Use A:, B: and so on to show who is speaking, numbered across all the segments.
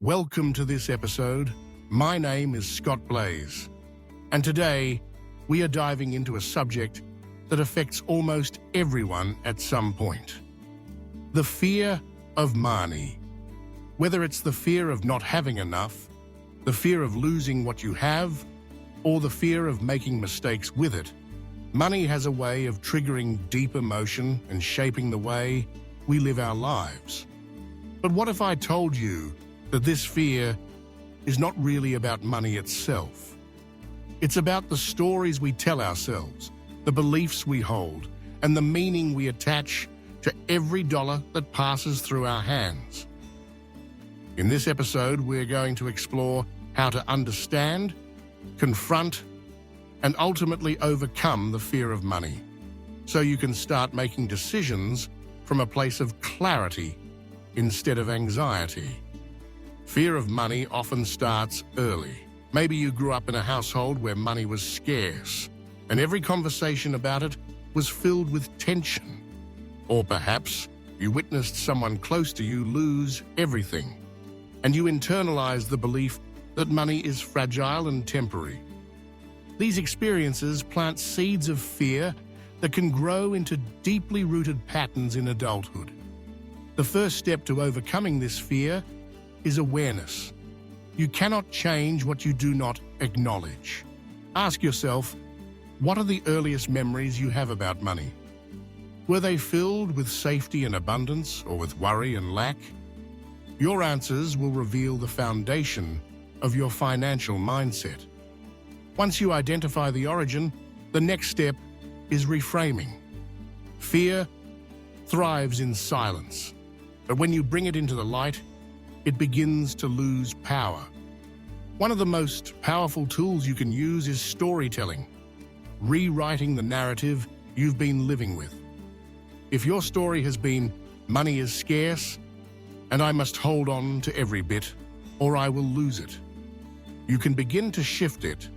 A: Welcome to this episode. My name is Scott Blaze, and today we are diving into a subject that affects almost everyone at some point. The fear of money. Whether it's the fear of not having enough, the fear of losing what you have, or the fear of making mistakes with it, money has a way of triggering deep emotion and shaping the way we live our lives. But what if I told you that this fear is not really about money itself? It's about the stories we tell ourselves, the beliefs we hold, and the meaning we attach to every dollar that passes through our hands. In this episode, we're going to explore how to understand, confront, and ultimately overcome the fear of money, so you can start making decisions from a place of clarity instead of anxiety. Fear of money often starts early. Maybe you grew up in a household where money was scarce, and every conversation about it was filled with tension. Or perhaps you witnessed someone close to you lose everything, and you internalized the belief that money is fragile and temporary. These experiences plant seeds of fear that can grow into deeply rooted patterns in adulthood. The first step to overcoming this fear is awareness. You cannot change what you do not acknowledge. Ask yourself, what are the earliest memories you have about money? Were they filled with safety and abundance, or with worry and lack? Your answers will reveal the foundation of your financial mindset. Once you identify the origin, the next step is reframing. Fear thrives in silence, but when you bring it into the light, it begins to lose power. One of the most powerful tools you can use is storytelling, rewriting the narrative you've been living with. If your story has been, money is scarce, and I must hold on to every bit, or I will lose it, you can begin to shift it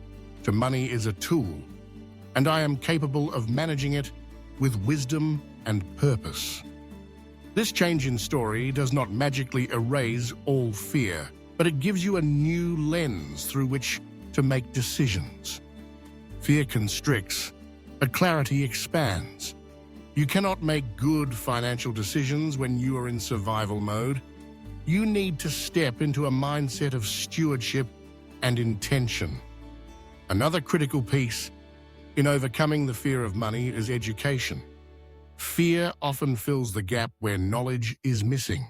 A: to money is a tool, and I am capable of managing it with wisdom and purpose. This change in story does not magically erase all fear, but it gives you a new lens through which to make decisions. Fear constricts, but clarity expands. You cannot make good financial decisions when you are in survival mode. You need to step into a mindset of stewardship and intention. Another critical piece in overcoming the fear of money is education. Fear often fills the gap where knowledge is missing.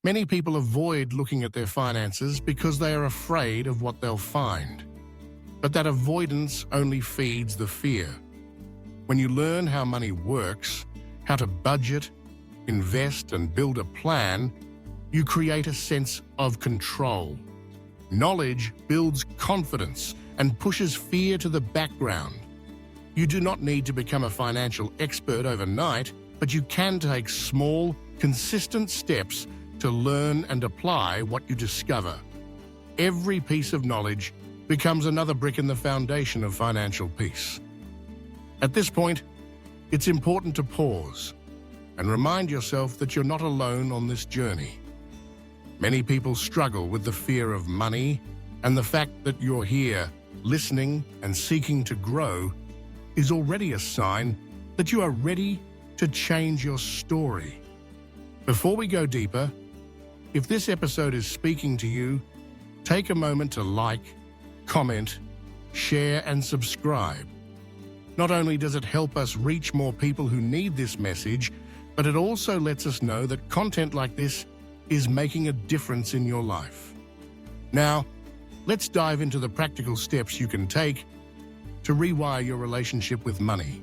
A: Many people avoid looking at their finances because they are afraid of what they'll find. But that avoidance only feeds the fear. When you learn how money works, how to budget, invest, and build a plan, you create a sense of control. Knowledge builds confidence and pushes fear to the background. You do not need to become a financial expert overnight, but you can take small, consistent steps to learn and apply what you discover. Every piece of knowledge becomes another brick in the foundation of financial peace. At this point, it's important to pause and remind yourself that you're not alone on this journey. Many people struggle with the fear of money, and the fact that you're here, listening and seeking to grow, is already a sign that you are ready to change your story. Before we go deeper, if this episode is speaking to you, take a moment to like, comment, share, and subscribe. Not only does it help us reach more people who need this message, but it also lets us know that content like this is making a difference in your life. Now, let's dive into the practical steps you can take to rewire your relationship with money.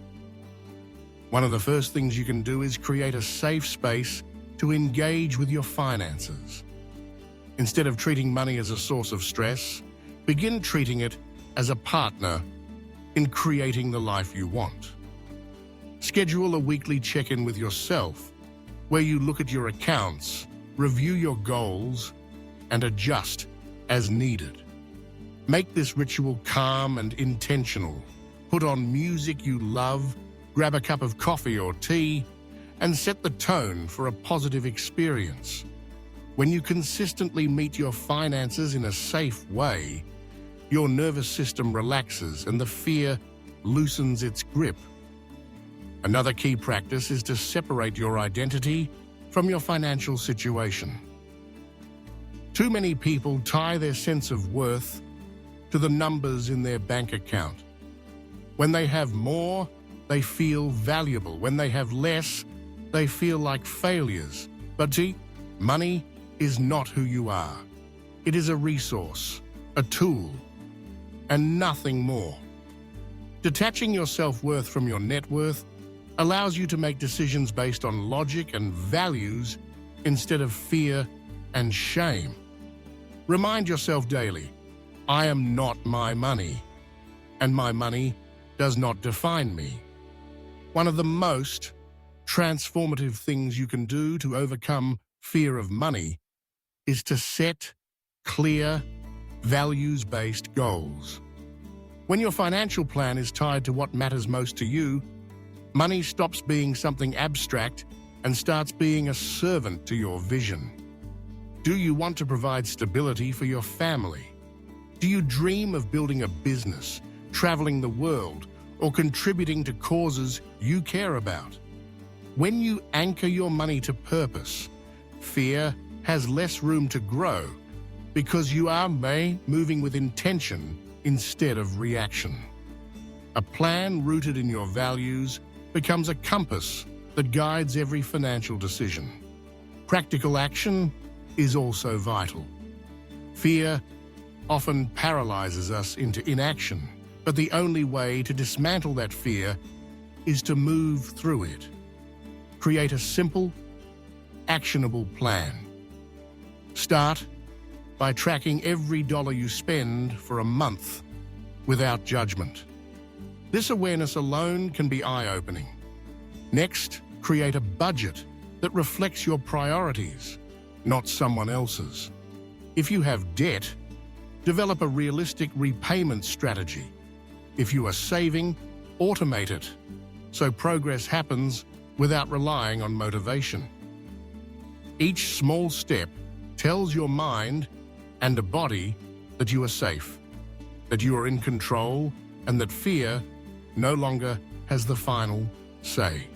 A: One of the first things you can do is create a safe space to engage with your finances. Instead of treating money as a source of stress, begin treating it as a partner in creating the life you want. Schedule a weekly check-in with yourself, where you look at your accounts, review your goals, and adjust as needed. Make this ritual calm and intentional. Put on music you love, grab a cup of coffee or tea, and set the tone for a positive experience. When you consistently meet your finances in a safe way, your nervous system relaxes and the fear loosens its grip. Another key practice is to separate your identity from your financial situation. Too many people tie their sense of worth to the numbers in their bank account. When they have more, they feel valuable. When they have less, they feel like failures. But see, money is not who you are. It is a resource, a tool, and nothing more. Detaching your self-worth from your net worth allows you to make decisions based on logic and values instead of fear and shame. Remind yourself daily, I am not my money, and my money does not define me. One of the most transformative things you can do to overcome fear of money is to set clear, values-based goals. When your financial plan is tied to what matters most to you, money stops being something abstract and starts being a servant to your vision. Do you want to provide stability for your family? Do you dream of building a business, traveling the world, or contributing to causes you care about? When you anchor your money to purpose, fear has less room to grow because you are moving with intention instead of reaction. A plan rooted in your values becomes a compass that guides every financial decision. Practical action is also vital. Fear often paralyzes us into inaction, but the only way to dismantle that fear is to move through it. Create a simple, actionable plan. Start by tracking every dollar you spend for a month without judgment. This awareness alone can be eye-opening. Next, create a budget that reflects your priorities, not someone else's. If you have debt, develop a realistic repayment strategy. If you are saving, automate it, so progress happens without relying on motivation. Each small step tells your mind and a body that you are safe, that you are in control, and that fear no longer has the final say.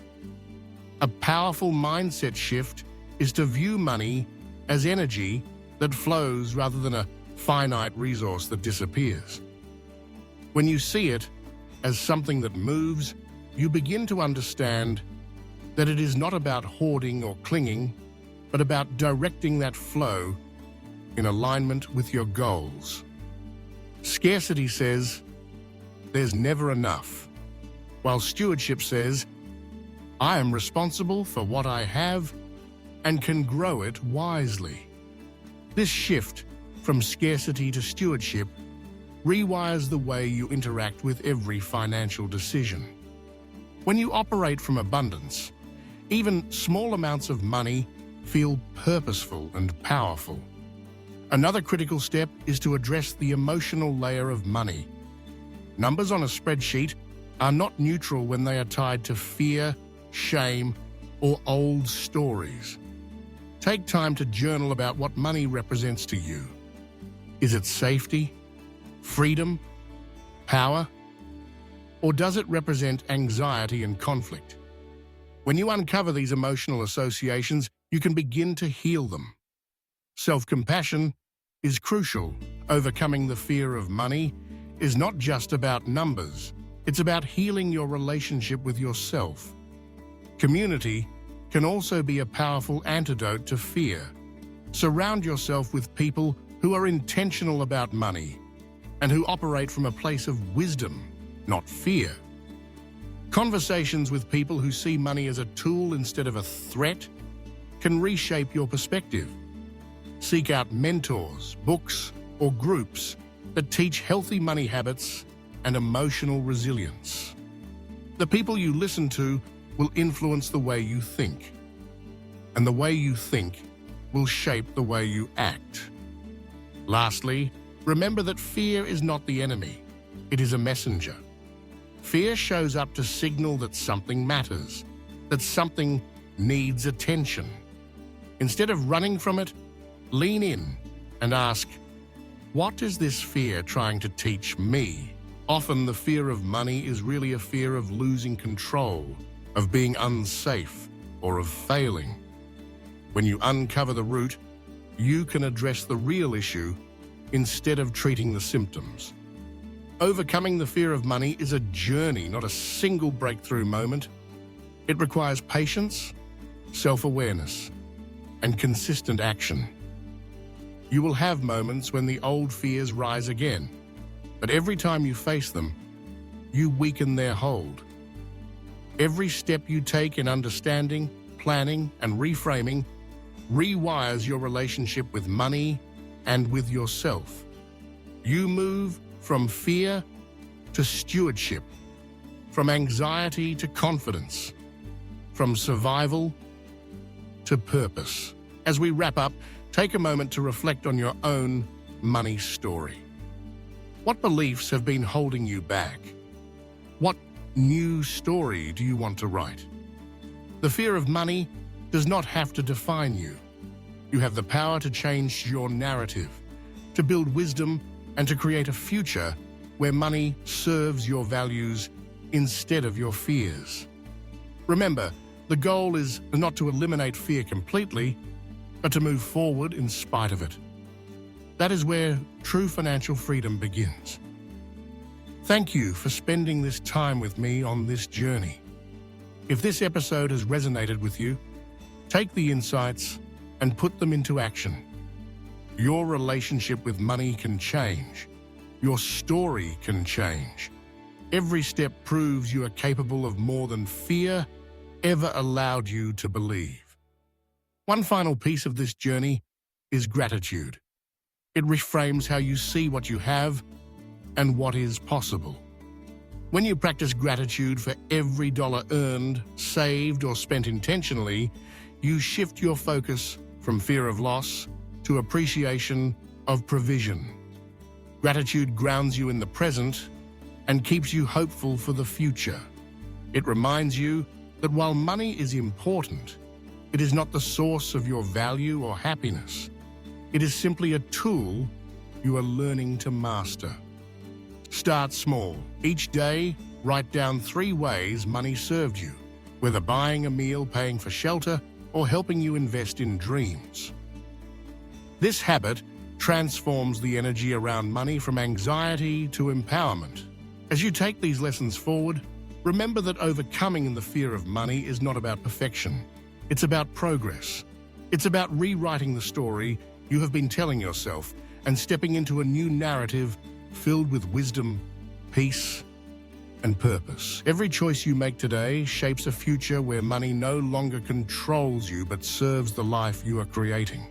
A: A powerful mindset shift is to view money as energy that flows rather than a finite resource that disappears. When you see it as something that moves, you begin to understand that it is not about hoarding or clinging, but about directing that flow in alignment with your goals. Scarcity says, there's never enough, while stewardship says, I am responsible for what I have and can grow it wisely. This shift from scarcity to stewardship rewires the way you interact with every financial decision. When you operate from abundance, even small amounts of money feel purposeful and powerful. Another critical step is to address the emotional layer of money. Numbers on a spreadsheet are not neutral when they are tied to fear, shame, or old stories. Take time to journal about what money represents to you. Is it safety, freedom, power, or does it represent anxiety and conflict? When you uncover these emotional associations, you can begin to heal them. Self-compassion is crucial. Overcoming the fear of money is not just about numbers. It's about healing your relationship with yourself. Community can also be a powerful antidote to fear. Surround yourself with people who are intentional about money and who operate from a place of wisdom, not fear. Conversations with people who see money as a tool instead of a threat can reshape your perspective. Seek out mentors, books, or groups that teach healthy money habits and emotional resilience. The people you listen to will influence the way you think, and the way you think will shape the way you act. Lastly, remember that fear is not the enemy. It is a messenger. Fear shows up to signal that something matters, that something needs attention. Instead of running from it, Lean in and ask, what is this fear trying to teach me? Often the fear of money is really a fear of losing control, of being unsafe, or of failing. When you uncover the root, you can address the real issue instead of treating the symptoms. Overcoming the fear of money is a journey, not a single breakthrough moment. It requires patience, self-awareness, and consistent action. You will have moments when the old fears rise again, but every time you face them, you weaken their hold. Every step you take in understanding, planning, and reframing rewires your relationship with money and with yourself. You move from fear to stewardship, from anxiety to confidence, from survival to purpose. As we wrap up, take a moment to reflect on your own money story. What beliefs have been holding you back? What new story do you want to write? The fear of money does not have to define you. You have the power to change your narrative, to build wisdom, and to create a future where money serves your values instead of your fears. Remember, the goal is not to eliminate fear completely, but to move forward in spite of it. That is where true financial freedom begins. Thank you for spending this time with me on this journey. If this episode has resonated with you, take the insights and put them into action. Your relationship with money can change. Your story can change. Every step proves you are capable of more than fear ever allowed you to believe. One final piece of this journey is gratitude. It reframes how you see what you have and what is possible. When you practice gratitude for every dollar earned, saved, or spent intentionally, you shift your focus from fear of loss to appreciation of provision. Gratitude grounds you in the present and keeps you hopeful for the future. It reminds you that while money is important, it is not the source of your value or happiness. It is simply a tool you are learning to master. Start small. Each day, write down 3 ways money served you, whether buying a meal, paying for shelter, or helping you invest in dreams. This habit transforms the energy around money from anxiety to empowerment. As you take these lessons forward, remember that overcoming the fear of money is not about perfection. It's about progress. It's about rewriting the story you have been telling yourself and stepping into a new narrative filled with wisdom, peace, and purpose. Every choice you make today shapes a future where money no longer controls you but serves the life you are creating.